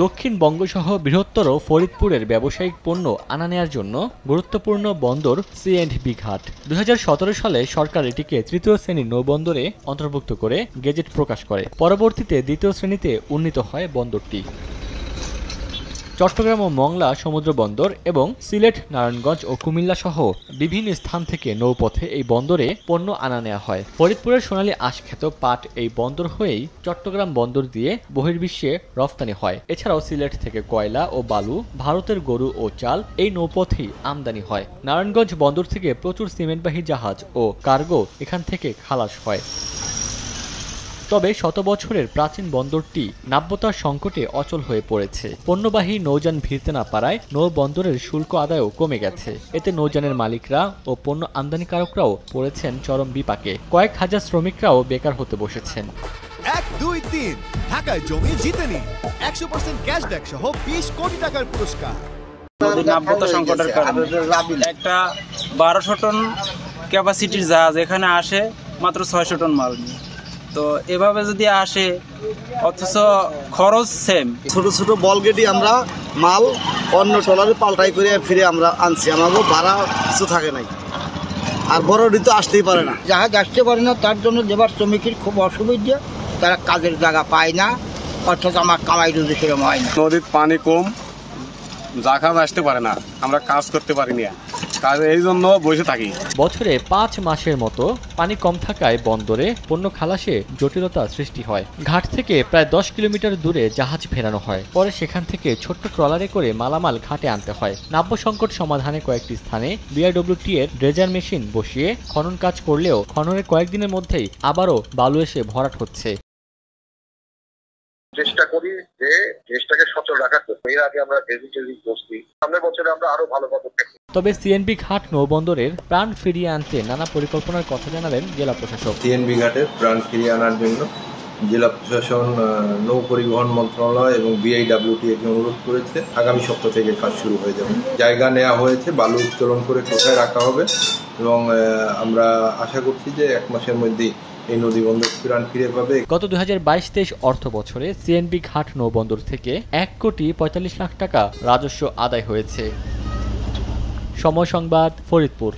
দক্ষিণ বঙ্গসহ বৃহত্তর ফরিদপুরের ব্যবসায়িক পণ্য আনা নেয়ার জন্য গুরুত্বপূর্ণ বন্দর সি&বি ঘাট। ২০১৭ সালে সরকার এটিকে তৃতীয় শ্রেণীর নৌবন্দরে অন্তর্ভুক্ত করে গেজেট প্রকাশ করে। পরবর্তীতে দ্বিতীয় শ্রেণীতে উন্নীত হয় বন্দরটি। চট্টগ্রাম ও মংলা সমুদ্র বন্দর এবং সিলেট, নারায়ণগঞ্জ ও কুমিল্লা সহ বিভিন্ন স্থান থেকে নৌপথে এই বন্দরে পণ্য আনা নেওয়া হয়। ফরিদপুরের সোনালী আঁশখ্যাত পাট এই বন্দর হয়েই চট্টগ্রাম বন্দর দিয়ে বহির্বিশ্বে রফতানি হয়। এছাড়াও সিলেট থেকে কয়লা ও বালু, ভারতের গরু ও চাল এই নৌপথেই আমদানি হয়। নারায়ণগঞ্জ বন্দর থেকে প্রচুর সিমেন্টবাহী জাহাজ ও কার্গো এখান থেকে খালাস হয়। তবে শত বছরের প্রাচীন বন্দরটি নাব্যতার সংকটে অচল হয়ে পড়েছে। পণ্যবাহী নৌযান ভিড়তে না পারায় নৌবন্দরের শুল্ক আদায়ও কমে গেছে। এতে নৌযানের মালিকরা ও পণ্য আমদানিকারকরাও পড়েছেন চরম বিপাকে। কয়েক হাজার শ্রমিকরাও বেকার হতে বসেছেন। 1, 2, 3 ঢাকায় জমি জিতে নিন 100% ক্যাশব্যাক সহ 20 কোটি টাকার পুরস্কার। নদীর নাব্যতা সংকটের কারণে একটা 1200 টন ক্যাপাসিটির জাহাজ এখানে আসে মাত্র 600 টন মাল নিয়ে। তো এভাবে যদি আসে অথচ খরচ সেম। ছোট ছোট বলগেটি আমরা মাল অন্য ট্রলারে পাল্টাই করে ফিরে আমরা আনছি, আমাদের ভাড়া কিছু থাকে নাই। আর বড়টি তো আসতেই পারে না, জাহাজ আসতে পারে না, তার জন্য লেবার শ্রমিকের খুব অসুবিধা, তারা কাজের জায়গা পায় না, অর্থাৎ আমার কামাই রুজি সেরকম হয় না। নদীর পানি কম, জাহাজ আসতে পারে না, আমরা কাজ করতে পারি না, এই জন্য বসে থাকি। বছরে 5 মাসের মতো পানি কম থাকায় বন্দরে পণ্য খালাসে জটিলতা সৃষ্টি হয়। ঘাট থেকে প্রায় 10 কিলোমিটার দূরে জাহাজ ফেরানো হয়, পরে সেখান থেকে ছোট্ট ট্রলারে করে মালামাল ঘাটে আনতে হয়। নাব্য সংকট সমাধানে কয়েকটি স্থানে বিআরডব্লিউটি এর ড্রেজার মেশিন বসিয়ে খনন কাজ করলেও খননের কয়েকদিনের মধ্যেই আবারও বালু এসে ভরাট হচ্ছে। চেষ্টা করি যে দেশটাকে সচল রাখার জন্য। এর আগে আমরা করছি, সামনের বছরে আমরা আরো ভালো পদক্ষেপ। তবে সি&বি ঘাট নৌবন্দরের প্রাণ ফিরিয়ে আনতে নানা পরিকল্পনার কথা জানালেন জেলা প্রশাসক। সি&বি ঘাটের প্রাণ ফিরিয়ে আনার জন্য জেলা প্রশাসন, নৌ পরিবহন মন্ত্রণালয় এবং বিআইডব্লিউটি একে অনুরোধ করেছে। আগামী সপ্তাহ থেকে কাজ শুরু হয়ে যাবে। জায়গা নেওয়া হয়েছে, বালু উত্তোলন করে কোথায় রাখা হবে এবং আমরা আশা করছি যে 1 মাসের মধ্যেই এই নদী বন্দর প্রাণ ফিরে পাবে। গত 2022-23 অর্থ বছরে সি&বি ঘাট নৌবন্দর থেকে 1,45 লাখ টাকা রাজস্ব আদায় হয়েছে। সময় সংবাদ, ফরিদপুর।